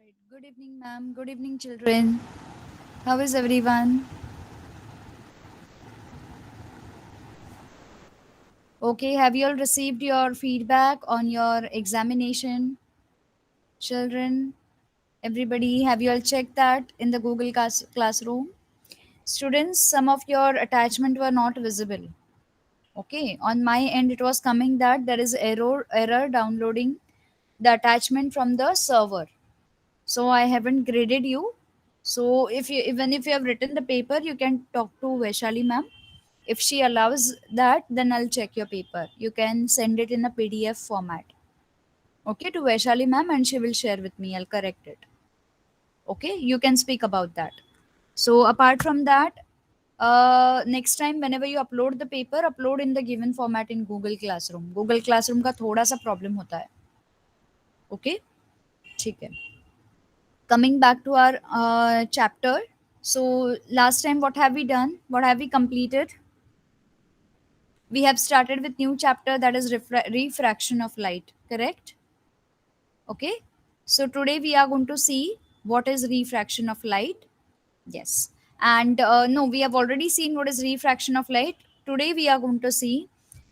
right. Good evening, ma'am. Good evening, children. How is everyone? Okay, have you all received your feedback on your examination, children? Everybody, have you all checked that in the Google Classroom? Students, some of your attachment were not visible. Okay, on my end, it was coming that there is error downloading the attachment from the server. So I haven't graded you. So if you even if you have written the paper, you can talk to Vaishali ma'am. If she allows that, then I'll check your paper. You can send it in a PDF format. Okay, to Vaishali ma'am, and she will share with me. I'll correct it. Okay, you can speak about that. So apart from that, next time whenever you upload the paper, upload in the given format in Google Classroom. Google Classroom का थोड़ा सा problem होता है. Okay, ठीक है. Coming back to our chapter. So last time, what have we done? What have we completed? We have started with new chapter, that is refraction of light. Correct? Okay. So today we are going to see what is refraction of light. Yes. And no, we have already seen what is refraction of light. Today we are going to see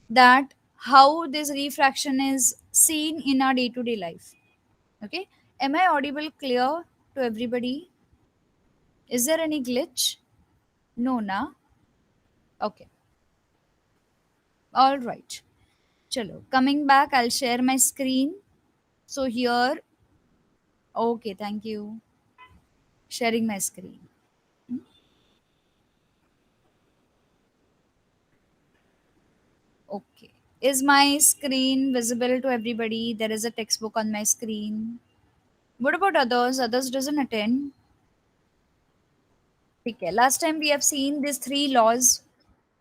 that how this refraction is seen in our day-to-day life. Okay. Am I audible clear to everybody? Is there any glitch? No, na? Okay. All right. Chalo. Coming back, I'll share my screen. So here, okay, thank you. Sharing my screen. Okay. Is my screen visible to everybody? There is a textbook on my screen. What about others? Others doesn't attend. Okay. Last time we have seen these three laws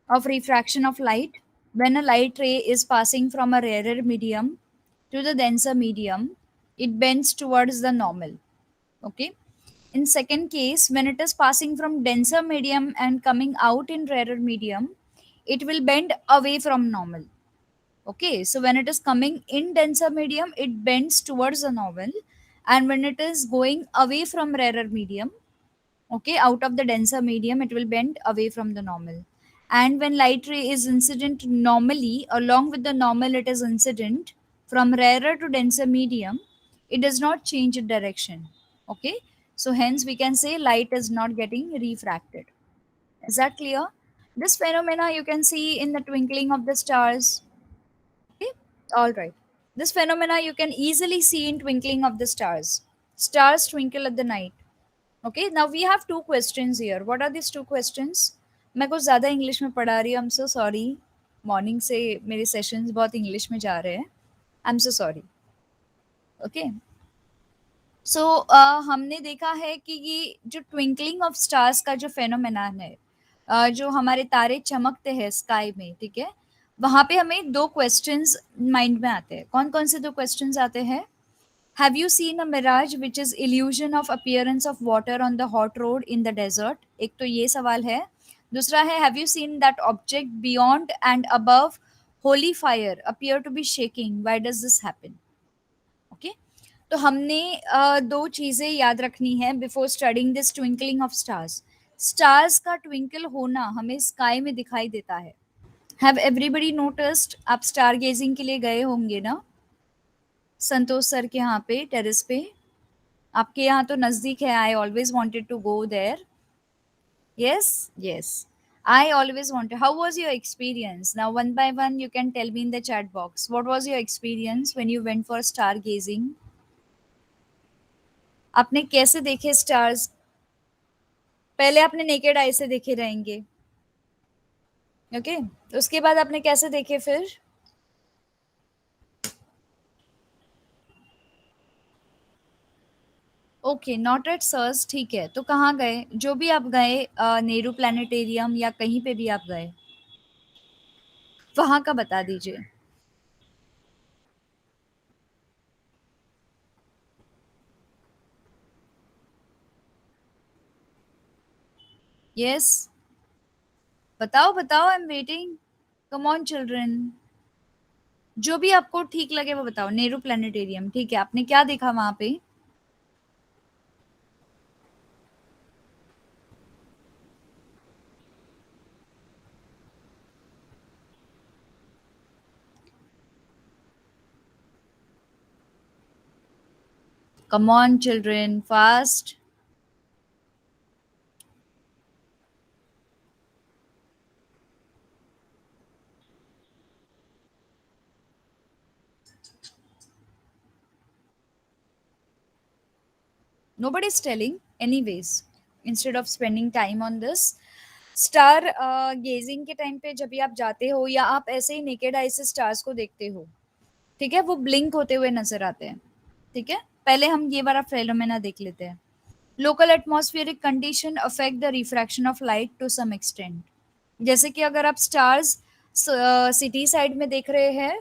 of refraction of light. When a light ray is passing from a rarer medium to the denser medium, it bends towards the normal. Okay. In second case, when it is passing from denser medium and coming out in rarer medium, it will bend away from normal. Okay, so when it is coming in denser medium, it bends towards the normal, and when it is going away from rarer medium, okay, out of the denser medium, it will bend away from the normal. And when light ray is incident normally, along with the normal, it is incident from rarer to denser medium, it does not change its direction. Okay, so hence we can say light is not getting refracted. Is that clear? This phenomena you can see in the twinkling of the stars. Okay, all right. This phenomena you can easily see in twinkling of the stars. Stars twinkle at the night. Okay, now we have two questions here. What are these two questions? मैं कुछ ज़्यादा English में पढ़ा रही हूँ. I'm so sorry. Morning से मेरे sessions बहुत इंग्लिश में जा रहे हैं. I'm so sorry. Okay. सो हमने देखा है कि ये जो ट्विंकलिंग ऑफ स्टार्स का जो फेनोमेनन है, जो हमारे तारे चमकते हैं स्काई में, ठीक है, वहां पे हमें दो क्वेश्चंस माइंड में आते हैं. कौन कौन से दो क्वेश्चंस आते हैं? Have you seen a mirage which is illusion of appearance of water on the hot road in the desert? एक तो ये सवाल है. दूसरा है, have you seen that object beyond and above Holi fire appear to be shaking, why does this happen? Okay, तो हमने दो चीजें याद रखनी है before studying this twinkling of stars. Stars का ट्विंकल होना हमें स्काई में दिखाई देता है. Have everybody noticed? आप स्टार गेजिंग के लिए गए होंगे ना संतोष सर के यहाँ पे टेरेस पे? आपके यहाँ तो नजदीक है. I always wanted to go there. Yes yes, I always wanted. How was your experience? Now, one by one, you can tell me in the chat box. What was your experience when you went for stargazing? आपने कैसे देखे stars? पहले आपने naked eye से देखे रहेंगे. Okay, उसके बाद आपने कैसे देखे फिर? Okay, not at sirs. ठीक है, तो कहाँ गए? जो भी आप गए, नेहरू प्लानिटेरियम या कहीं पे भी आप गए, वहां का बता दीजिए. यस, बताओ बताओ, I am waiting. Come on children, जो भी आपको ठीक लगे वो बताओ. नेहरू प्लानिटेरियम, ठीक है, आपने क्या देखा वहां पे? Come on, children, fast. Nobody's telling. Anyways, instead of spending time on this, star gazing के टाइम पे जब भी आप जाते हो या आप ऐसे ही नेकेड आई से स्टार्स को देखते हो, ठीक है, वो ब्लिंक होते हुए नजर आते हैं। ठीक है, पहले हम ये वाला फेनोमेना देख लेते हैं। Local atmospheric condition affect the refraction of light to some extent. जैसे कि अगर आप स्टार्स सिटी साइड में देख रहे हैं,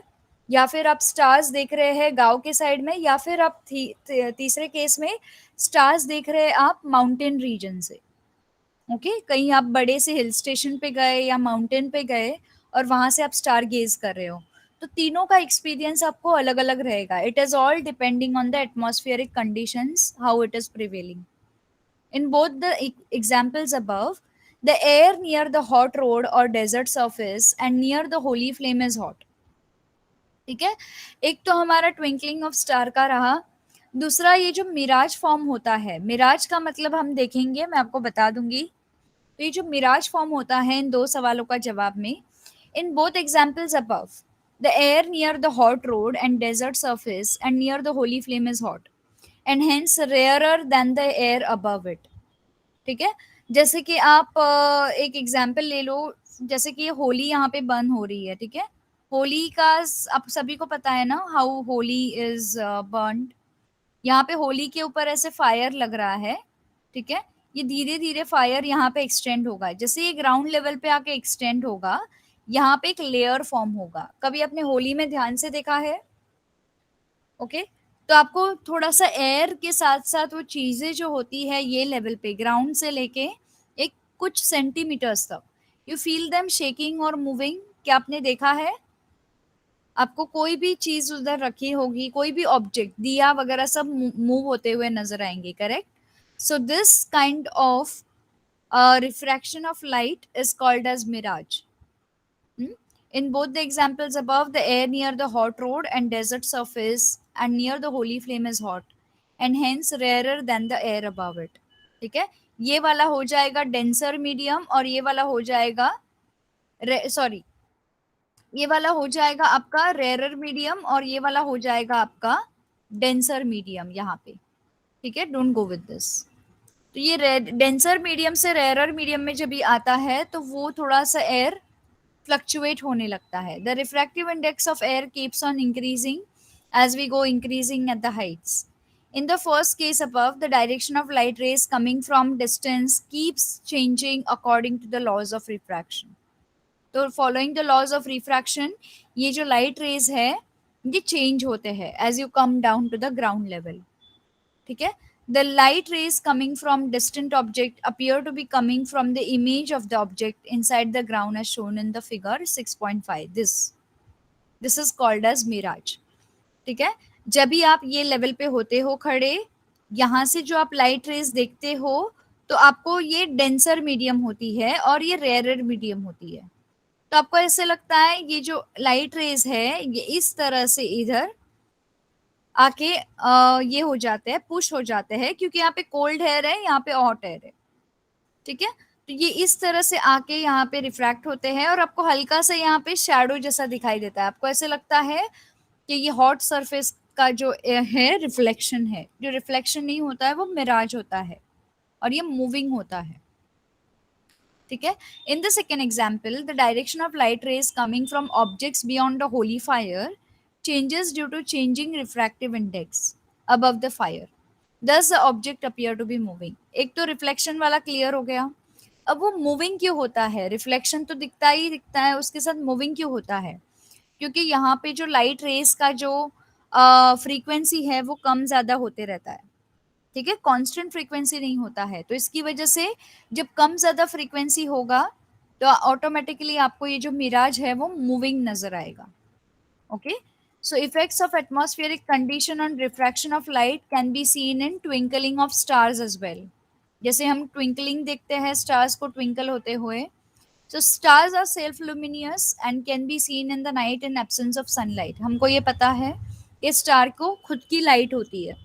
या फिर आप स्टार्स देख रहे हैं गांव के साइड में, या फिर आप तीसरे केस में स्टार्स देख रहे हैं आप माउंटेन रीजन से। ओके, कहीं आप बड़े से हिल स्टेशन पे गए या माउंटेन पे गए और वहां से आप स्टार गेज कर रहे हो, तो तीनों का एक्सपीरियंस आपको अलग अलग रहेगा। It is all depending on the atmospheric conditions, how it is prevailing. In both the examples above, the air near the hot road or desert surface and near the holy flame is hot. ठीक है, एक तो हमारा twinkling of star का रहा। दूसरा ये जो मिराज फॉर्म होता है, मिराज का मतलब हम देखेंगे, मैं आपको बता दूंगी। तो ये जो मिराज फॉर्म होता है इन दो सवालों का जवाब में, in both examples above, the air near the hot road and desert surface and near the Holi flame is hot and hence rarer than the air above it. ठीक है, जैसे कि आप एक एग्जाम्पल ले लो, जैसे कि होली यहाँ पे बर्न हो रही है। ठीक है, होली का आप सभी को पता है ना, हाउ होली इज बर्न। यहाँ पे होली के ऊपर ऐसे फायर लग रहा है। ठीक है, ये धीरे धीरे फायर यहाँ पे एक्सटेंड होगा, जैसे ये ग्राउंड लेवल पे आके एक्सटेंड होगा, यहाँ पे एक लेयर फॉर्म होगा। कभी आपने होली में ध्यान से देखा है? ओके, तो आपको थोड़ा सा एयर के साथ साथ वो चीजें जो होती है ये लेवल पे ग्राउंड से लेके एक कुछ सेंटीमीटर्स तक, यू फील देम शेकिंग और मूविंग। क्या आपने देखा है? आपको कोई भी चीज उधर रखी होगी, कोई भी ऑब्जेक्ट, दिया वगैरह सब मूव होते हुए नजर आएंगे, correct? So this kind of refraction of light is called as mirage. In both the examples above, the air near the hot road and desert surface and near the holy flame is hot and hence rarer than the air above it. ठीक है, ये वाला हो जाएगा denser medium और ये वाला हो जाएगा सॉरी, ये वाला हो जाएगा आपका रेरर मीडियम और ये वाला हो जाएगा आपका डेंसर मीडियम यहाँ पे। ठीक है, डोंट गो विद दिस। तो ये डेंसर मीडियम से रेरर मीडियम में जब ये आता है तो वो थोड़ा सा एयर फ्लक्चुएट होने लगता है। The refractive index of air keeps on increasing as we go increasing at the heights. In the first case above, the direction of light rays coming from distance keeps changing according to the laws of refraction. तो following the laws of refraction, ये जो light rays है ये change होते हैं as you come down to the ground level. ठीक है, the light rays coming from distant object appear to be coming from the image of the object inside the ground as shown in the figure 6.5. This is called as mirage. ठीक है, जब भी आप ये level पे होते हो खड़े, यहाँ से जो आप लाइट रेज देखते हो तो आपको ये डेंसर मीडियम होती है और ये रेयरर मीडियम होती है। तो आपको ऐसे लगता है ये जो लाइट रेज है ये इस तरह से इधर आके ये हो जाते हैं, पुश हो जाते हैं, क्योंकि यहाँ पे कोल्ड एयर है, यहाँ पे हॉट एयर है। ठीक है, तो ये इस तरह से आके यहाँ पे रिफ्रैक्ट होते हैं और आपको हल्का सा यहाँ पे शैडो जैसा दिखाई देता है। आपको ऐसे लगता है कि ये हॉट सरफेस का जो है रिफ्लेक्शन है। जो रिफ्लेक्शन नहीं होता है वो मिराज होता है और ये मूविंग होता है। ठीक है, in the second example, the direction of light rays coming from objects beyond the Holi fire changes due to changing refractive index above the fire. Thus the object appear to be moving. एक तो reflection वाला clear हो गया। अब वो moving क्यों होता है? रिफ्लेक्शन तो दिखता ही दिखता है, उसके साथ मूविंग क्यों होता है? क्योंकि यहाँ पे जो लाइट रेस का जो फ्रीक्वेंसी है वो कम ज्यादा होते रहता है। ठीक है, कांस्टेंट फ्रीक्वेंसी नहीं होता है, तो इसकी वजह से जब कम ज्यादा फ्रीक्वेंसी होगा तो ऑटोमेटिकली आपको ये जो मिराज है वो मूविंग नजर आएगा। Okay, so effects of atmospheric condition on refraction of light can be seen in twinkling of stars as well. जैसे हम twinkling देखते हैं stars को twinkle होते हुए, so stars are self luminous and can be seen in the night in absence of sunlight. हमको ये पता है कि स्टार को खुद की लाइट होती है।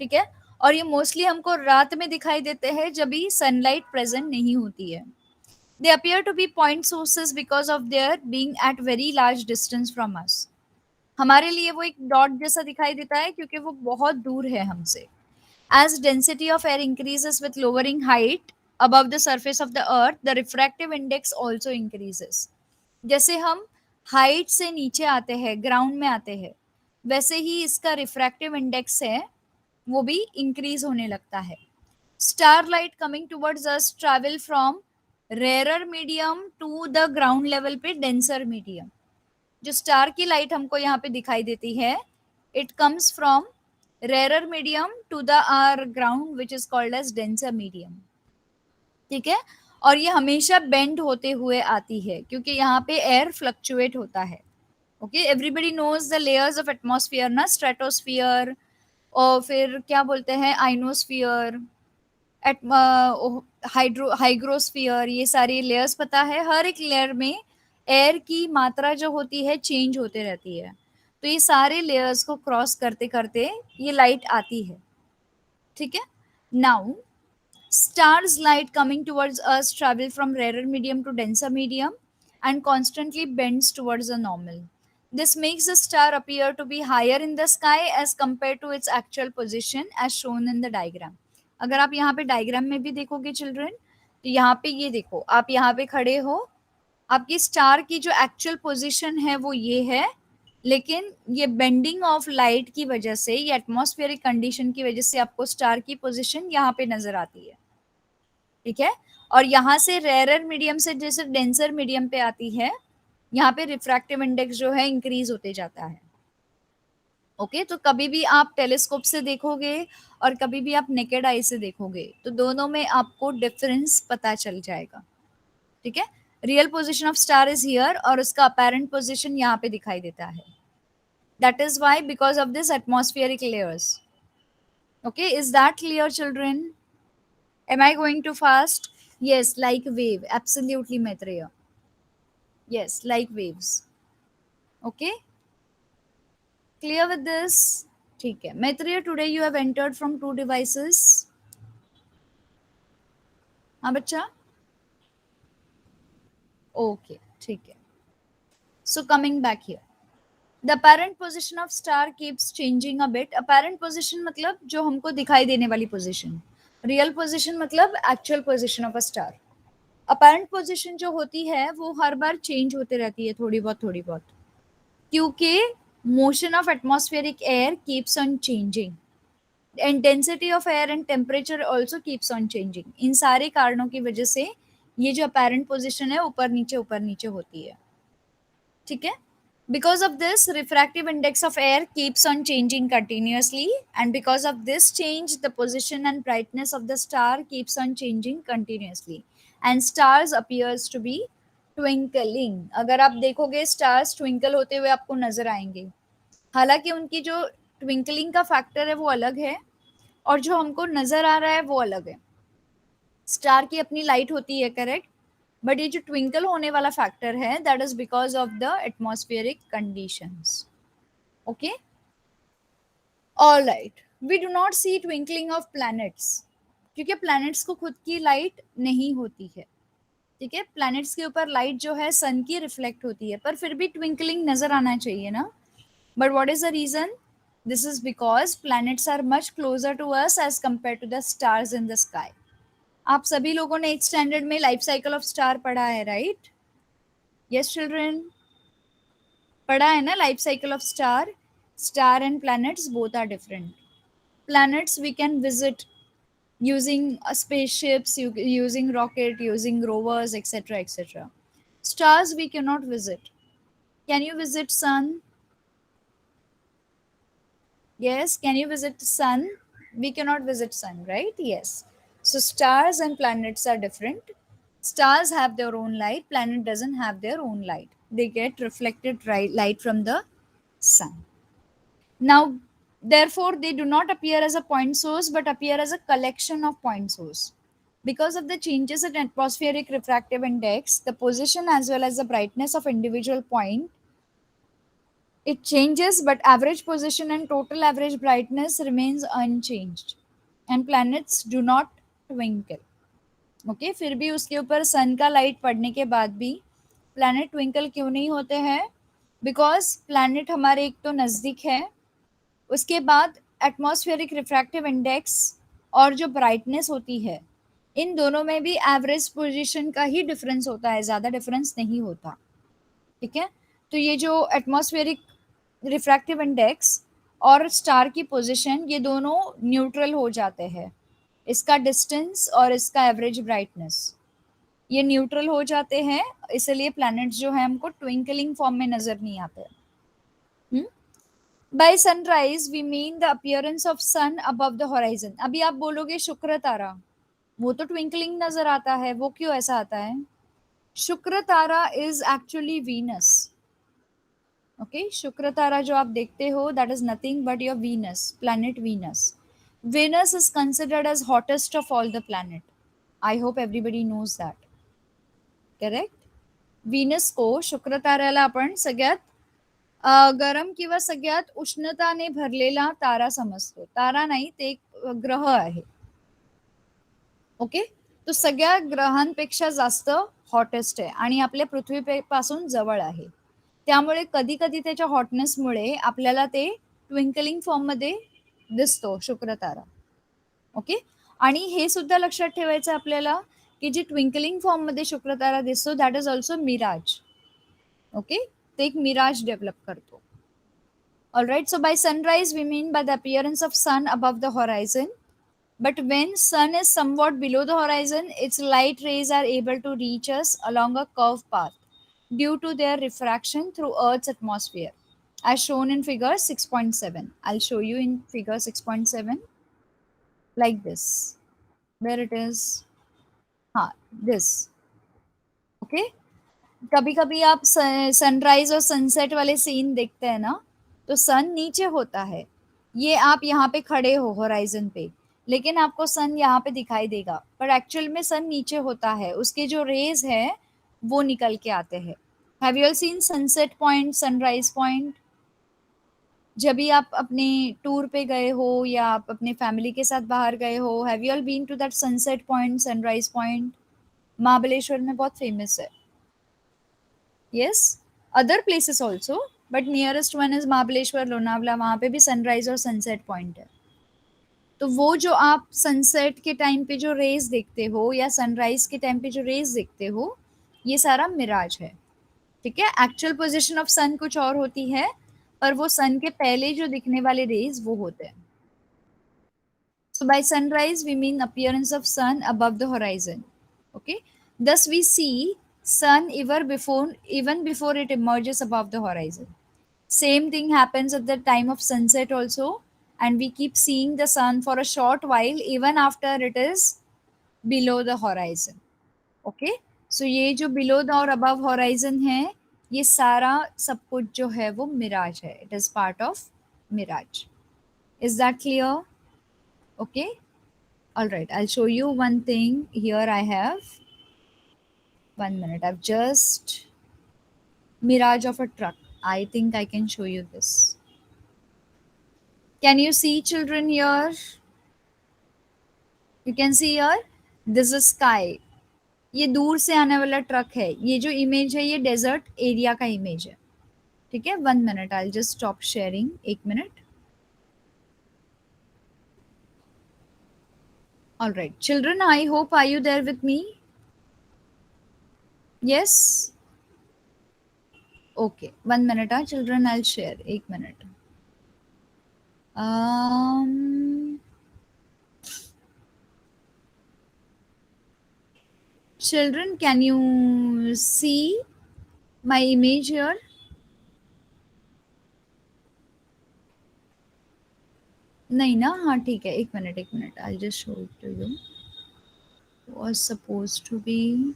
ठीक है। और ये मोस्टली हमको रात में दिखाई देते हैं जब भी सनलाइट प्रेजेंट नहीं होती है। They appear to be point sources because of their being at very large distance from us. हमारे लिए वो एक डॉट जैसा दिखाई देता है क्योंकि वो बहुत दूर है हमसे। As density of air increases with lowering height above the surface of the earth, the refractive index also increases. जैसे हम हाइट से नीचे आते हैं, ग्राउंड में आते हैं, वैसे ही इसका रिफ्रैक्टिव इंडेक्स है वो भी इंक्रीज होने लगता है। Starlight coming towards us travel from rarer medium to the ground level पे denser medium। जो स्टार की लाइट हमको यहाँ पे दिखाई देती है, it comes from rare medium to the our ground which is called as denser medium. ठीक है। और ये हमेशा बेंड होते हुए आती है क्योंकि यहाँ पे एयर फ्लक्चुएट होता है। Okay, everybody knows the layers of atmosphere ना, स्ट्रेटोस्फियर और फिर क्या बोलते हैं आइनोस्फियर, हाइड्रो हाइग्रोस्फियर, ये सारी लेयर्स पता है। हर एक लेयर में एयर की मात्रा जो होती है चेंज होते रहती है। तो ये सारे लेयर्स को क्रॉस करते करते ये लाइट आती है। ठीक है। Now stars light coming towards us travel from rarer medium to denser medium and constantly bends towards the normal. This makes the star appear to be higher in the sky as compared to its actual position as shown in the diagram. अगर आप यहाँ पे diagram में भी देखोगे children, तो यहाँ पे ये देखो, आप यहाँ पे खड़े हो, आपकी स्टार की जो एक्चुअल पोजीशन है वो ये है, लेकिन ये बेंडिंग ऑफ लाइट की वजह से, ये एटमॉस्फेरिक कंडीशन की वजह से आपको स्टार की पोजीशन यहाँ पे नजर आती है। ठीक है। और यहाँ से रेयर मीडियम से जैसे डेंसर मीडियम पे आती है, यहाँ पे रिफ्रैक्टिव इंडेक्स जो है इंक्रीज होते जाता है। ओके, तो कभी भी आप टेलीस्कोप से देखोगे और कभी भी आप नेकेड आई से देखोगे तो दोनों में आपको डिफरेंस पता चल जाएगा। ठीक है। Real position of star is here और उसका अपेरेंट पोजिशन यहाँ पे दिखाई देता है। That is why because of this atmospheric layers. Okay, is that clear children? Am I going too fast? Yes, like wave. Absolutely, Maitreya. Yes, like waves. Okay? Clear with this? ठीक है। Maitreya, today you have entered from 2 devices. हाँ बच्चा? Okay, ठीक है। So coming back here. The apparent position of star keeps changing a bit. Apparent position मतलब जो हमको दिखाई देने वाली position. Real position मतलब actual position of a star. Apparent position जो होती है वो हर बार चेंज होते रहती है थोड़ी बहुत, क्योंकि motion of atmospheric air keeps on changing, intensity of air and temperature also keeps on changing. इन सारे कारणों की वजह से ये जो अपेरेंट पोजीशन है ऊपर नीचे होती है। ठीक है। Because of this, refractive index of air keeps on changing continuously, and because of this change, the position and brightness of the star keeps on changing continuously, and stars appears to be twinkling. अगर आप देखोगे stars twinkle होते हुए आपको नजर आएंगे, हालांकि उनकी जो ट्विंकलिंग का फैक्टर है वो अलग है और जो हमको नजर आ रहा है वो अलग है। स्टार की अपनी लाइट होती है, करेक्ट, बट ये जो ट्विंकल होने वाला फैक्टर है that is because of the atmospheric conditions. Okay, alright, we do not see twinkling of planets क्योंकि प्लैनेट्स को खुद की लाइट नहीं होती है। ठीक है, प्लैनेट्स के ऊपर लाइट जो है सन की रिफ्लेक्ट होती है, पर फिर भी ट्विंकलिंग नजर आना चाहिए ना। But what is the reason? This is because planets are much closer to us as compare to the stars in the sky. आप सभी लोगों ने 8th स्टैंडर्ड में लाइफ साइकिल ऑफ स्टार पढ़ा है, राइट? यस चिल्ड्रन, पढ़ा है ना life cycle of star? Star and planets both are different. Planets we can visit using spaceships, using rocket, using rovers, etc. Stars we cannot visit. Can you visit sun? Yes, can you visit sun? We cannot visit sun, right? Yes. So stars and planets are different. Stars have their own light, planet doesn't have their own light. They get reflected light from the sun. Now, therefore, they do not appear as a point source but appear as a collection of point source. Because of the changes in atmospheric refractive index, the position as well as the brightness of individual point It changes, but average position and total average brightness remains unchanged. And planets do not twinkle. Okay, फिर भी उसके ऊपर सन का light पड़ने के बाद भी planet twinkle क्यों नहीं होते हैं? बिकॉज प्लैनेट हमारे एक तो नज़दीक है, उसके बाद एटमॉस्फेरिक रिफ्रैक्टिव इंडेक्स और जो ब्राइटनेस होती है, इन दोनों में भी एवरेज पोजीशन का ही डिफरेंस होता है, ज़्यादा डिफरेंस नहीं होता। ठीक है, तो ये जो एटमॉस्फेरिक रिफ्रैक्टिव इंडेक्स और स्टार की पोजीशन, ये दोनों न्यूट्रल हो जाते हैं। इसका डिस्टेंस और इसका एवरेज ब्राइटनेस ये न्यूट्रल हो जाते हैं, इसलिए प्लैनेट्स जो है हमको ट्विंकलिंग फॉर्म में नजर नहीं आते। By sunrise we mean the appearance of sun above the horizon. अभी आप बोलोगे शुक्र तारा, वो तो ट्विंकलिंग नजर आता है, वो क्यों ऐसा आता है? शुक्र तारा इज एक्चुअली वीनस। ओके, शुक्र तारा जो आप देखते हो, that is nothing but your Venus, planet Venus. Venus is considered as hottest of all the planet. I hope everybody knows that. Correct? Venus को, शुक्र ताऱ्याला आपण सगळ्यात गरम किंवा सगळ्यात उष्णताने भरलेला तारा समजतो. तारा नाही, ते एक ग्रह आहे. ओके, तो सगळ्या ग्रहांपेक्षा जास्त हॉटेस्ट आहे आणि आपल्या पृथ्वीपासून जवळ आहे. त्यामुळे कधी कधी त्याच्या हॉटनेसमुळे आपल्याला ते ट्विंकलिंग फॉर्म मध्ये दिसतो शुक्र तारा. ओके, आणि हे सुद्धा लक्षात ठेवायचं आपल्याला की जी ट्विंकलिंग फॉर्म मध्ये शुक्र तारा दिसतो, that is also mirage. Okay, ते एक मिराज डेव्हलप करतो. Alright, so by sunrise we mean by the appearance of sun above the horizon. But when sun is somewhat below the horizon, its light rays are able to reach us along a curved path due to their refraction through Earth's atmosphere, as shown in figure 6.7. I'll show you in figure 6.7 like this. Where it is? This. Okay. कभी कभी आप sunrise और sunset वाले scene देखते हैं ना, तो सन नीचे होता है, ये आप यहाँ पे खड़े हो होराइजन पे, लेकिन आपको सन यहाँ पे दिखाई देगा, पर एक्चुअल में सन नीचे होता है, उसके जो रेज है वो निकल के आते हैं. Have you all scene sunset point, sunrise point? जब भी आप अपने टूर पे गए हो या आप अपने फैमिली के साथ बाहर गए हो, have you all been to that sunset point, sunrise point? Mahabaleshwar में बहुत फेमस है. Yes, other places also, but nearest one is Mahabaleshwar, Lonavala, वहाँ पे भी सनराइज और सनसेट पॉइंट है. तो वो जो आप सनसेट के टाइम पे जो रेज देखते हो या सनराइज के टाइम पे जो रेज देखते हो, ये सारा मिराज है. ठीक है, एक्चुअल पोजीशन ऑफ सन कुछ और होती है, पर वो सन के पहले जो दिखने वाले रेज वो होते हैं. So by sunrise we mean appearance of sun above the horizon. Okay, thus we see sun even before it emerges above the horizon. Same thing happens at the time of sunset also, and we keep seeing the sun for a short while even after it is below the horizon. Okay, so ये जो below the और above horizon है, ये सारा सब कुछ जो है वो मिराज है. It is part of mirage. Is that clear? Okay. All right, I'll show you one thing. Here I have 1 minute. I've just mirage of a truck. I think I can show you this. Can you see, children, here? You can see here. This is sky. ये दूर से आने वाला truck है. ये जो image है ये डेजर्ट एरिया का इमेज है. ठीक है, 1 minute. I'll just stop sharing. 1 minute. All right, children, I hope are you there with me? Yes. Okay, 1 minute, children. I'll share. 1 minute. Children, can you see my image here? नहीं ना, हाँ ठीक है, 1 minute. I'll just show it to you. Was supposed to be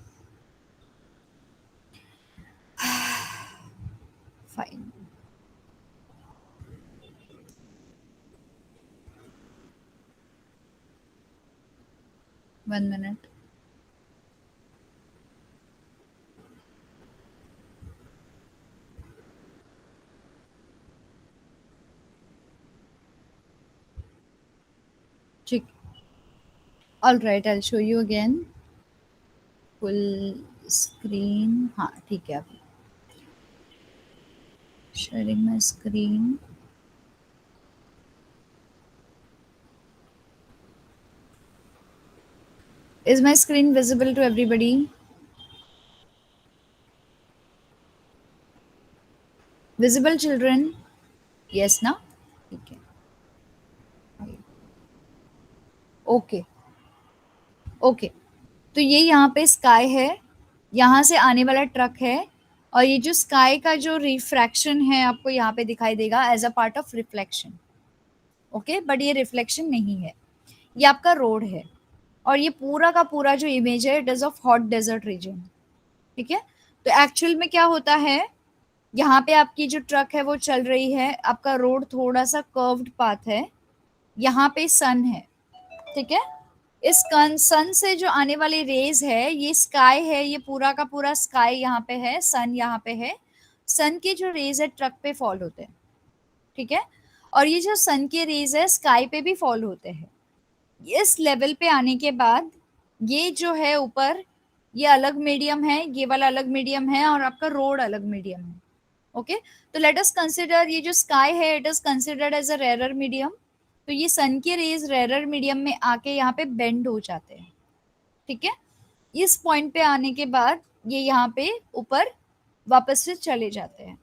fine. One minute. All right, I show you again full screen. हाँ ठीक है, अभी sharing my screen. Is my screen visible to everybody? Visible children? Yes ना? ठीक है, okay okay. तो ये यहाँ पे स्काई है, यहाँ से आने वाला ट्रक है, और ये जो स्काई का जो रिफ्रैक्शन है आपको यहाँ पे दिखाई देगा as a part of reflection. Okay, but ये रिफ्लेक्शन नहीं है, ये आपका रोड है। और ये पूरा का पूरा जो इमेज है it is of hot desert region. ठीक है, तो एक्चुअल में क्या होता है, यहाँ पे आपकी जो ट्रक है वो चल रही है, आपका रोड थोड़ा सा कर्व्ड पाथ है, यहाँ पे सन है। ठीक है, इस सन से जो आने वाली रेज है, ये स्काई है, ये पूरा का पूरा स्काई यहाँ पे है, सन यहाँ पे है। सन के जो रेज है ट्रक पे फॉल होते हैं। ठीक है, और ये जो सन के रेज है स्काई पे भी फॉल होते हैं। इस लेवल पे आने के बाद ये जो है ऊपर, ये अलग मीडियम है, ये वाला अलग मीडियम है, और आपका रोड अलग मीडियम है। ओके, तो लेट अस कंसिडर ये जो स्काई है it is considered as a rarer medium. तो ये सन के रेज रेरर मीडियम में आके यहाँ पे बेंड हो जाते हैं। ठीक है, इस पॉइंट पे आने के बाद ये यहाँ पे ऊपर वापस से चले जाते हैं।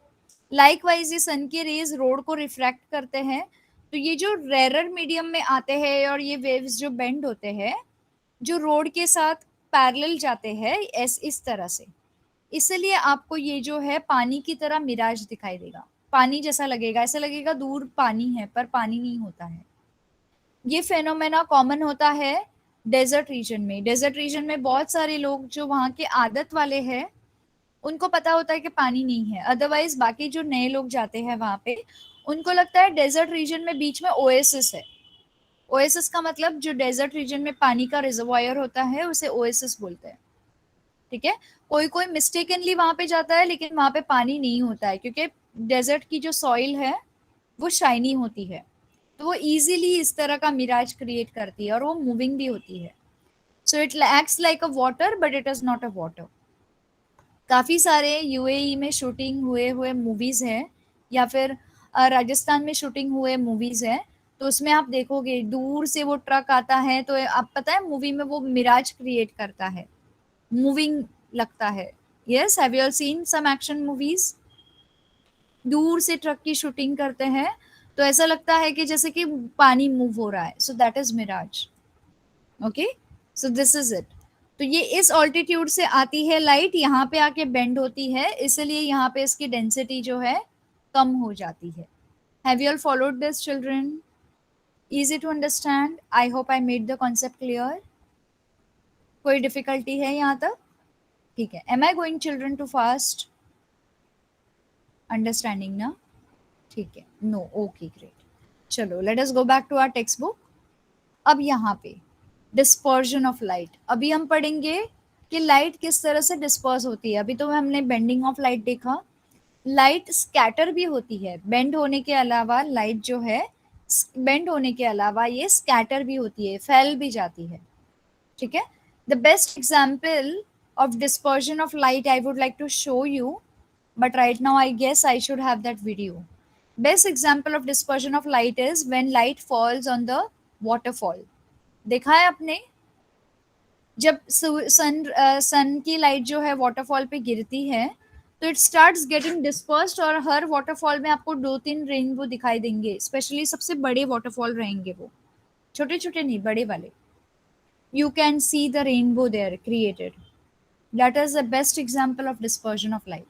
लाइकवाइज ये सन के रेज रोड को रिफ्रैक्ट करते हैं, तो ये जो रेरर मीडियम में आते हैं और ये वेव्स जो बेंड होते हैं, जो रोड के साथ पैरेलल जाते हैं इस तरह से, इसलिए आपको ये जो है पानी की तरह मिराज दिखाई देगा, पानी जैसा लगेगा, ऐसा लगेगा दूर पानी है पर पानी नहीं होता है। ये फेनोमेना कॉमन होता है डेजर्ट रीजन में। डेजर्ट रीजन में बहुत सारे लोग जो वहाँ के आदत वाले हैं उनको पता होता है कि पानी नहीं है, अदरवाइज बाकी जो नए लोग जाते हैं वहाँ पे उनको लगता है डेजर्ट रीजन में बीच में ओएसिस है। ओएसिस का मतलब जो डेजर्ट रीजन में पानी का रिजर्वायर होता है उसे ओएसिस बोलते हैं। ठीक है, कोई कोई मिस्टेकनली वहां पे जाता है लेकिन वहां पे पानी नहीं होता है, क्योंकि डेजर्ट की जो सॉइल है वो शाइनी होती है, तो वो इजीली इस तरह का मिराज क्रिएट करती है और वो मूविंग भी होती है। So it acts like a water but it is not a water. काफी सारे यूएई में शूटिंग हुए हुए मूवीज हैं, या फिर राजस्थान में शूटिंग हुए मूवीज हैं, तो उसमें आप देखोगे दूर से वो ट्रक आता है तो आप पता है मूवी में वो मिराज क्रिएट करता है, मूविंग लगता है। Yes, have you all seen some action movies? दूर से ट्रक की शूटिंग करते हैं तो ऐसा लगता है कि जैसे कि पानी मूव हो रहा है, so that is mirage. Okay, so this is it. तो ये इस ऑल्टीट्यूड से आती है लाइट, यहाँ पे आके बेंड होती है, इसलिए यहाँ पे इसकी डेंसिटी जो है कम हो जाती है। Have you all followed this children? Easy to understand? I hope I made the concept clear. कोई डिफिकल्टी है यहाँ तक? ठीक है, am I going children too fast? Understanding ना? ठीक है, नो, ओके ग्रेट। चलो let us go back to our textbook. अब यहाँ पे डिस्पर्जन ऑफ लाइट, अभी हम पढ़ेंगे कि लाइट किस तरह से डिस्पर्स होती है। अभी तो हमने बेंडिंग ऑफ लाइट देखा, लाइट स्कैटर भी होती है। बेंड होने के अलावा लाइट जो है, बेंड होने के अलावा ये स्कैटर भी होती है, फैल भी जाती है। ठीक है, the best example of dispersion of light I would like to show you, but right now I guess I should have that video. Best example of dispersion of light is when light falls on the waterfall. देखा है आपने? जब सन की light जो है waterfall पे गिरती है तो इट स्टार्ट्स गेटिंग डिस्पर्स्ड, और हर वाटरफॉल में आपको 2-3 रेनबो दिखाई देंगे, स्पेशली सबसे बड़े वाटरफॉल रहेंगे वो, छोटे छोटे नहीं बड़े वाले। You can see the rainbow there created. That is the best example of dispersion of light.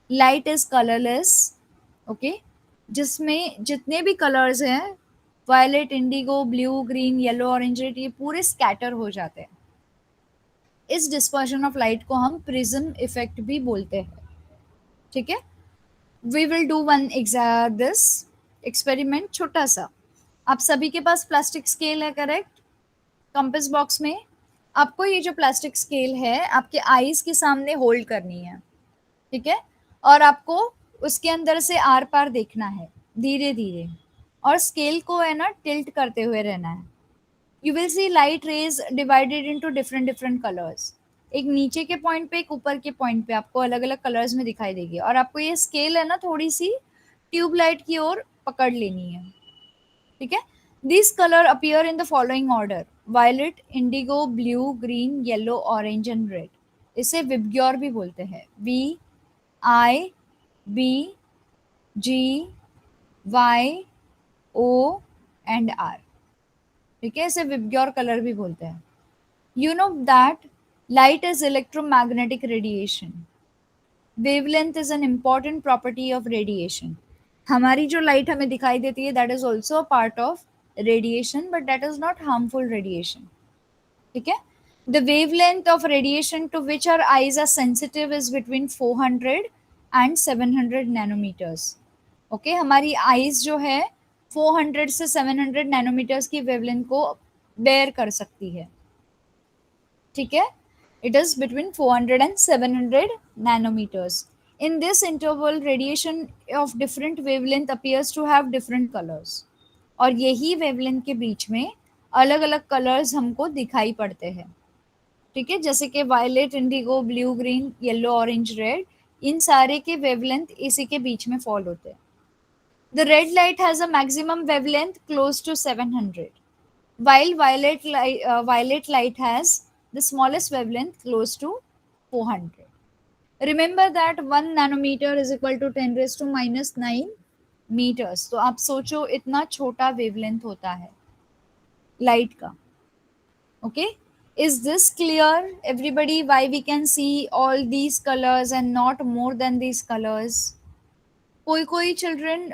Light is colourless. Okay, जिसमें जितने भी कलर्स हैं, violet, indigo, blue, green, yellow, orange, red, ये पूरे स्कैटर हो जाते हैं। इस डिस्पर्शन ऑफ लाइट को हम प्रिज्म इफेक्ट भी बोलते हैं। ठीक है, we will do one this experiment, छोटा सा। आप सभी के पास प्लास्टिक स्केल है, करेक्ट? कंपास बॉक्स में आपको ये जो प्लास्टिक स्केल है आपके आईज के सामने होल्ड करनी है। ठीक है, और आपको उसके अंदर से आर पार देखना है धीरे धीरे, और स्केल को है ना टिल्ट करते हुए रहना है। You will see light rays divided into different different colours. एक नीचे के पॉइंट पे, एक ऊपर के पॉइंट पे आपको अलग अलग कलर्स में दिखाई देगी, और आपको ये स्केल है ना थोड़ी सी ट्यूबलाइट की ओर पकड़ लेनी है, ठीक है। This colour appear in the following order: violet, indigo, blue, green, yellow, orange and red. इसे विबग्योर भी बोलते हैं। VIBGYOR, ठीक है। इसे विबग्योर कलर भी बोलते हैं। You know that light is electromagnetic radiation. Wavelength is an important property of radiation. हमारी जो लाइट हमें दिखाई देती है, that is also a part of radiation, but that is not harmful radiation, ठीक है। The wavelength of radiation to which our eyes are sensitive is between 400 and 700 nanometres. Okay, हमारी eyes जो है 400 से 700 नैनोमीटर्स की वेवलेंथ को bear कर सकती है, ठीक है। It is between 400 and 700 nanometers. In this interval, radiation of different wavelength appears to have different colors. और यही वेवलेंथ के बीच में अलग अलग कलर्स हमको दिखाई पड़ते हैं, ठीक है। जैसे कि violet, indigo, blue, green, yellow, orange, red, इन सारे के वेवलेंथ इसी के बीच में फॉल होते हैं। The red light has a maximum wavelength close to 700, while violet light has the smallest wavelength close to 400. Remember that 1 nanometer is equal to 10 raised to minus 9 meters. तो आप सोचो इतना छोटा वेवलेंथ होता है लाइट का। Okay, is this clear everybody why we can see all these colors and not more than these colors? कोई कोई चिल्ड्रन,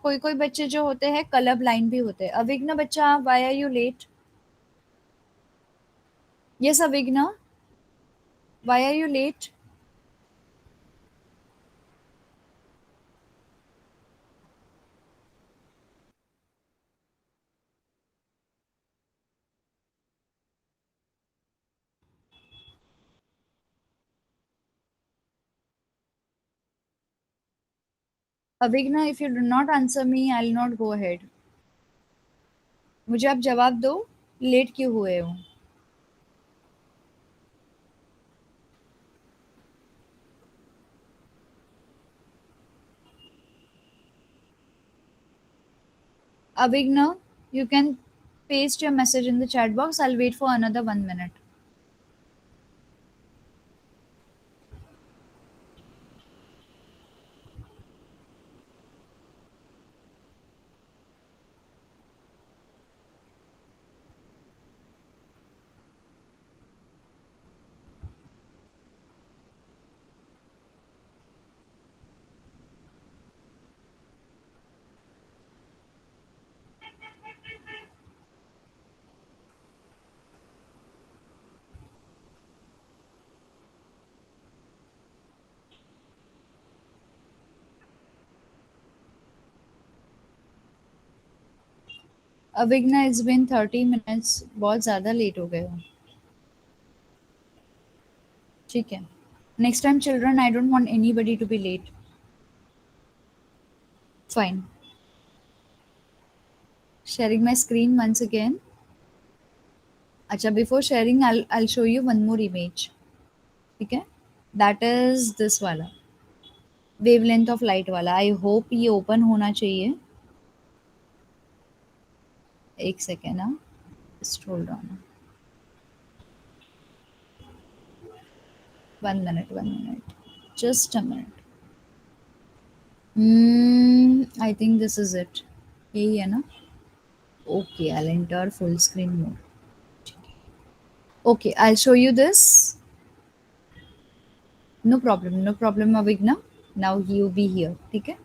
कोई कोई बच्चे जो होते हैं कलर ब्लाइंड भी होते हैं। अविग्ना बच्चा, why are you late? Yes, Avigna, why are you late? Avigna, if you do not answer me, I'll not go ahead. मुझे आप जवाब दो, लेट क्यों हुए हो? Avigna, you can paste your message in the chat box. I'll wait for another 1 minute. Avigna, it's been 30 minutes. बहुत ज़्यादा late हो गए हो, ठीक है। Next time, children, I don't want anybody to be late. Fine. Sharing my screen once again. अच्छा, before sharing, I'll show you one more image, ठीक है। That is this वाला, wavelength of light वाला। I hope ये open होना चाहिए। एक second ना, just hold on. 1 minute, 1 minute. Just a minute. I think this is it. यही है ना? Okay, I'll enter full screen mode. Okay, I'll show you this. No problem, no problem, Avigna. Now you be here, ठीक है?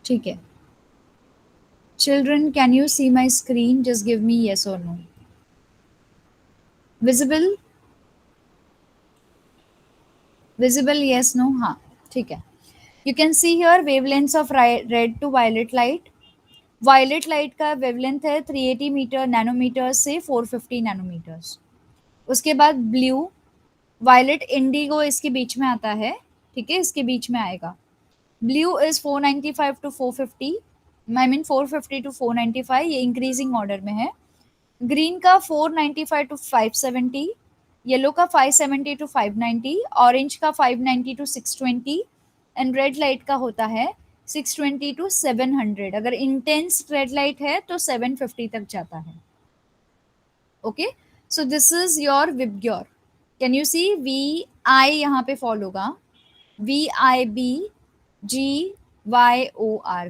ठीक है. Children, can you see my screen? Just give me yes or no. Visible? Visible, yes, no? हाँ, ठीक है. You can see here wavelengths of red to violet light. Violet light का wavelength है 380 metre nanometre से 450 nanometres. उसके बाद blue, violet, Indigo इसके बीच में आता है, ठीक है, इसके बीच में आएगा। Blue is 495 to 450, I mean 450 to 495, ये इंक्रीजिंग ऑर्डर में है. ग्रीन का 495 to 570, येलो का 570 to 590, ऑरेंज का 590 to 620, एंड रेड लाइट का होता है 620 to 700. अगर इंटेंस रेड लाइट है तो 750 तक जाता है. Okay, so this is your VIBGYOR. Can you see V I यहाँ पे फॉलो होगा, VIBGYOR,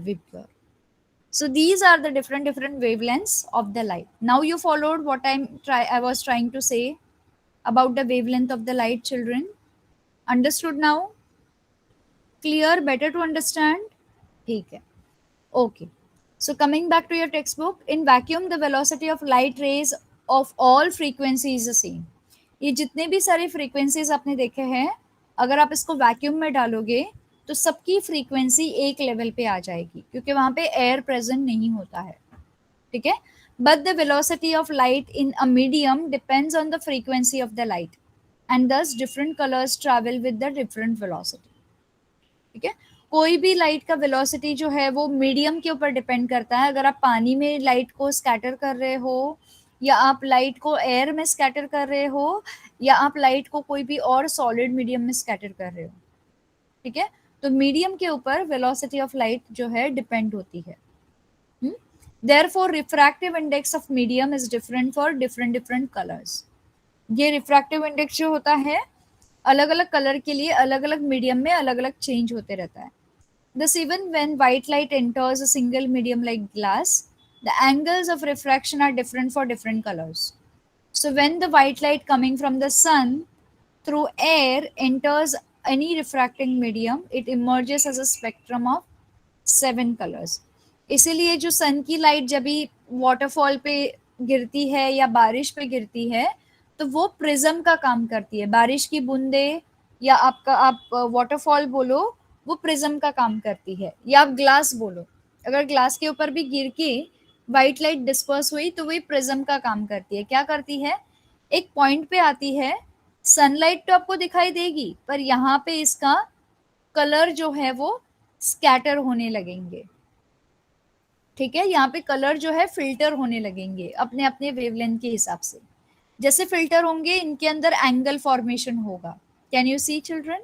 Vibgyor. So these are the different wavelengths of the light. Now you followed what I was trying to say about the wavelength of the light, children. Understood now? Clear? Better to understand? ठीक है. Okay. So coming back to your textbook, in vacuum the velocity of light rays of all frequency is the same. ये जितने भी सारे frequencies आपने देखे हैं, अगर आप इसको वैक्यूम में डालोगे तो सबकी फ्रीक्वेंसी एक लेवल पे आ जाएगी, क्योंकि वहां पे एयर प्रेजेंट नहीं होता है. ठीक है. But the velocity of light in a medium depends on the frequency of the light, and thus different colours travel with the different velocity. ठीक है. कोई भी लाइट का वेलोसिटी जो है वो मीडियम के ऊपर डिपेंड करता है. अगर आप पानी में लाइट को स्कैटर कर रहे हो, या आप लाइट को एयर में स्कैटर कर रहे हो, या आप लाइट को कोई भी और सॉलिड मीडियम में स्कैटर कर रहे हो. ठीक है. तो मीडियम के ऊपर वेलोसिटी ऑफ लाइट जो है डिपेंड होती है. Therefore refractive index of medium is different for different colours. ये रिफ्रैक्टिव इंडेक्स जो होता है अलग अलग कलर के लिए अलग अलग मीडियम में अलग अलग चेंज होते रहता है. Thus, even when white light enters a single medium like glass, the angles of refraction are different for different colors. So, when the white light coming from the sun through air enters any refracting medium, it emerges as a spectrum of 7 colors. इसीलिए जो सन की light जब भी waterfall पे गिरती है या बारिश पे गिरती है तो वो प्रिज्म का काम करती है. बारिश की बूंदे या आपका आप वाटरफॉल बोलो, वो प्रिज्म का काम करती है. या आप ग्लास बोलो, अगर ग्लास के ऊपर भी गिर के वाइट लाइट डिस्पर्स हुई तो वही प्रिज्म का काम करती है. क्या करती है, एक पॉइंट पे आती है, सनलाइट तो आपको दिखाई देगी पर यहाँ पे इसका कलर जो है वो स्कैटर होने लगेंगे. ठीक है. यहाँ पे कलर जो है फिल्टर होने लगेंगे अपने अपने वेवलेंथ के हिसाब से. जैसे फिल्टर होंगे इनके अंदर एंगल फॉर्मेशन होगा. Can you see children?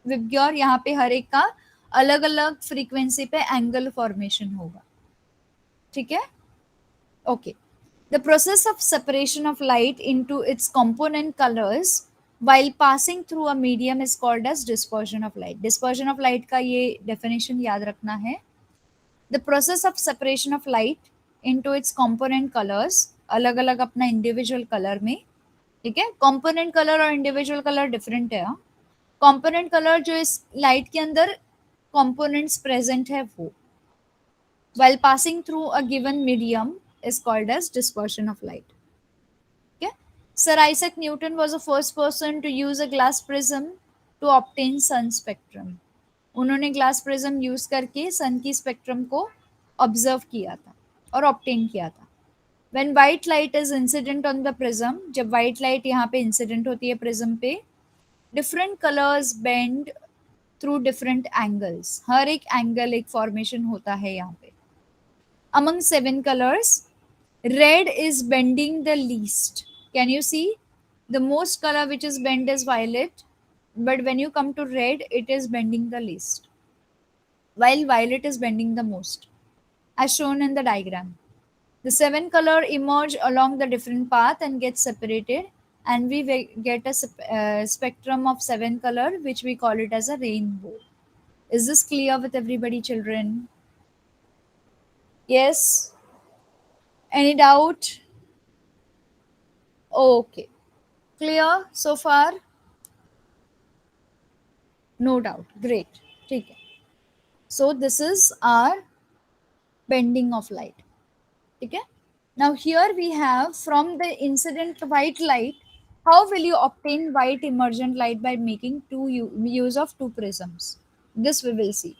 VIBGYOR यहाँ पे हर एक का अलग अलग फ्रीक्वेंसी पे एंगल फॉर्मेशन होगा. ठीक है. Okay. The process of separation of light into its component colours while passing through a medium is called as dispersion of light. Dispersion of light का ये definition याद रखना है. The process of separation of light into its component colors, अलग अलग अपना individual color में. ठीक है. component color और individual color different है. component color जो इस light के अंदर components present है वो, while passing through a given medium is called as dispersion of light. Okay. Sir Isaac Newton was the first person to use a glass prism to obtain sun spectrum. उन्होंने glass prism use करके सन की spectrum को observe किया था और obtain किया था. When white light is incident on the prism, जब वाइट लाइट यहाँ पे इंसिडेंट होती है प्रिज्म पे, different colours bend through different angles. हर एक एंगल एक फॉर्मेशन होता है यहाँ पे. Among 7 colours, red is bending the least. Can you see? The most color which is bent is violet, but when you come to red, it is bending the least, while violet is bending the most, as shown in the diagram. The 7 color emerge along the different path and get separated, and we get a spectrum of 7 color, which we call it as a rainbow. Is this clear with everybody, children? Yes? Any doubt? Okay. Clear so far? No doubt. Great. ठीक है. So this is our bending of light. ठीक है. Now here we have from the incident white light, how will you obtain white emergent light by making use of two prisms? This we will see.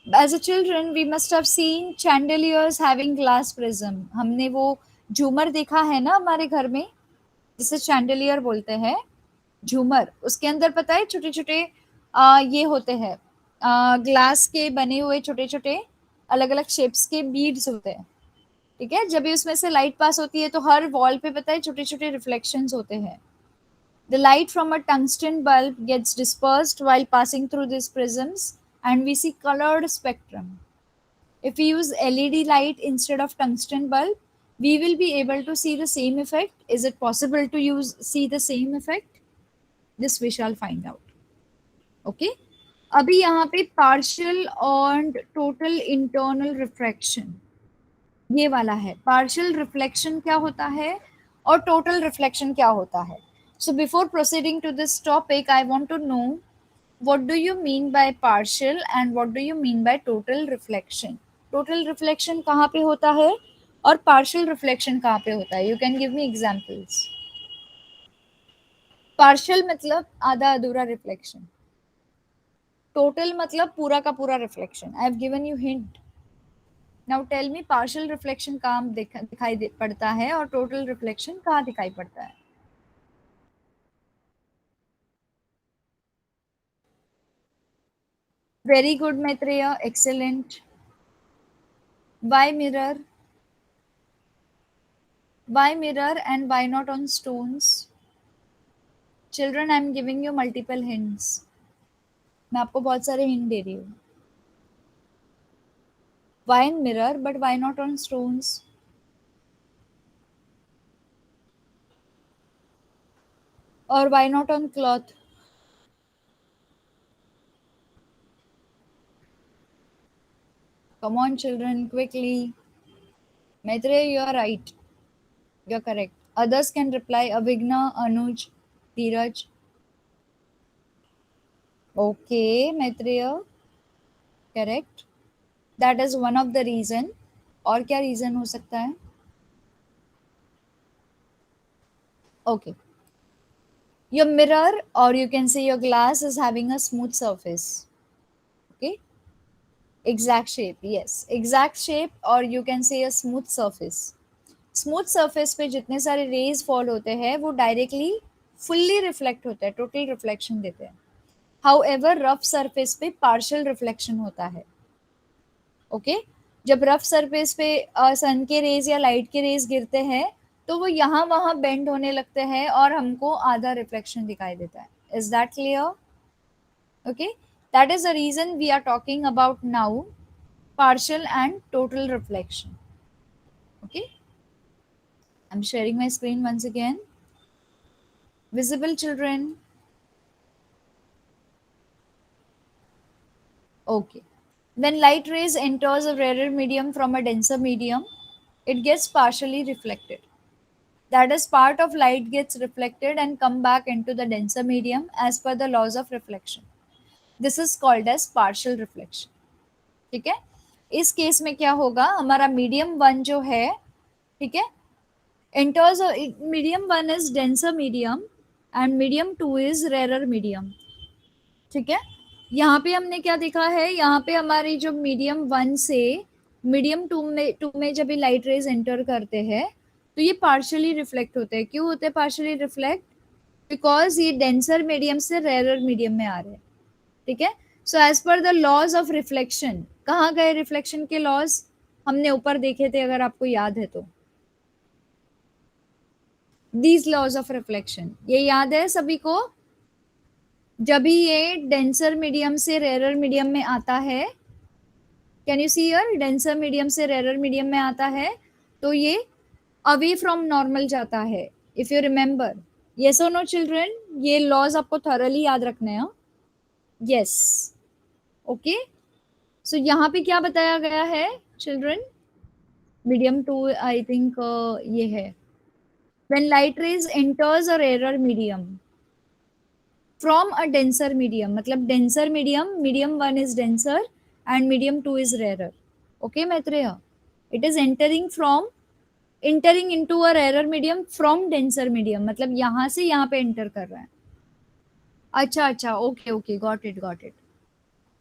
As a children we must have seen chandeliers having glass prism. हमने वो झूमर देखा है ना हमारे घर में, जिसे चैंडलियर बोलते हैं, झूमर. उसके अंदर पता है छोटे छोटे ये होते हैं ग्लास के बने हुए छोटे छोटे अलग अलग शेप्स के बीड्स होते हैं, ठीक है। जब भी उसमें से लाइट पास होती है तो हर वॉल पे पता है छोटे छोटे रिफ्लेक्शंस होते हैं। The light from a tungsten bulb gets dispersed while passing through these prisms, and we see colored spectrum. If we use LED light instead of tungsten bulb, we will be able to see the same effect. Is it possible to use see the same effect? This we shall find out. Okay. अभी यहाँ पे partial and total internal refraction ये वाला है। Partial reflection क्या होता है और टोटल रिफ्लेक्शन क्या होता है। So before proceeding to this topic I want to know what do you mean by partial and what do you mean by total reflection. Total reflection कहाँ पे होता है और पार्शियल रिफ्लेक्शन कहाँ पे होता है। You can give me examples. Partial मतलब आधा अधूरा रिफ्लेक्शन, टोटल मतलब पूरा का पूरा reflection. I have given you hint. Now tell me partial reflection कहाँ दिखाई पड़ता है और टोटल रिफ्लेक्शन कहाँ दिखाई पड़ता है। Very good Maitreya, excellent. Why mirror, why mirror and why not on stones. Children I am giving you multiple hints, मैं आपको बहुत सारे हिंट दे रही हूँ। Why in mirror but why not on stones. और why not on cloth. Come on children quickly. Maitreya you are right, you are correct. Others can reply Avigna, Anuj, Dheeraj. Okay, Maitreya, correct. That is one of the reason. और क्या reason हो सकता है? Okay. Your mirror or you can say your glass is having a smooth surface. Okay. Exact shape. Yes. Exact shape or you can say a smooth surface. Smooth surface पे जितने सारे raise fall होते हैं वो directly fully reflect होते हैं, total reflection देते हैं। हाउ एवर रफ सरफेस पे पार्शियल रिफ्लेक्शन होता है। ओके। जब रफ सरफेस पे सन के रेज या लाइट के रेज गिरते हैं तो वो यहाँ वहाँ बेंड होने लगते हैं और हमको आधा रिफ्लेक्शन दिखाई देता है। Is that clear? Okay, that is the reason we are talking about now partial and total reflection. Okay, I'm sharing my screen once again. Visible, children? Okay. When light rays enters a rarer medium from a denser medium, it gets partially reflected. That is, part of light gets reflected and come back into the denser medium as per the laws of reflection. This is called as partial reflection. ठीक है। इस case में क्या होगा, हमारा medium one जो है, ठीक है, enters medium 1 is denser medium and medium 2 is rarer medium। ठीक है, यहाँ पे हमने क्या देखा है, यहाँ पे हमारी जो मीडियम 1 से मीडियम 2 में जब ये लाइट रेज एंटर करते हैं तो ये पार्शियली रिफ्लेक्ट होते हैं। क्यों होते हैं पार्शियली रिफ्लेक्ट? बिकॉज ये डेंसर मीडियम से रेरर मीडियम में आ रहे हैं। ठीक है, so as per the laws of reflection, कहाँ गए रिफ्लेक्शन के लॉज? हमने ऊपर देखे थे, अगर आपको याद है तो। दीज लॉज ऑफ रिफ्लेक्शन, ये याद है सभी को? जब भी ये डेंसर मीडियम से रेरर मीडियम में आता है, can you see here, denser medium से रेरर मीडियम में आता है तो ये अवे फ्रॉम नॉर्मल जाता है। इफ यू रिमेंबर, यस और नो चिल्ड्रन, ये लॉज आपको थॉरली याद रखने हैं। Yes, okay. सो यहाँ पे क्या बताया गया है चिल्ड्रन? मीडियम 2 आई थिंक ये है। When light rays enters a rarer medium from a denser medium, मतलब denser medium, medium 1 is denser and medium 2 is rarer. Okay Maitreya, it is entering into a rarer medium from denser medium, मतलब यहाँ से यहाँ पे enter कर रहा है। अच्छा अच्छा, okay okay, got it.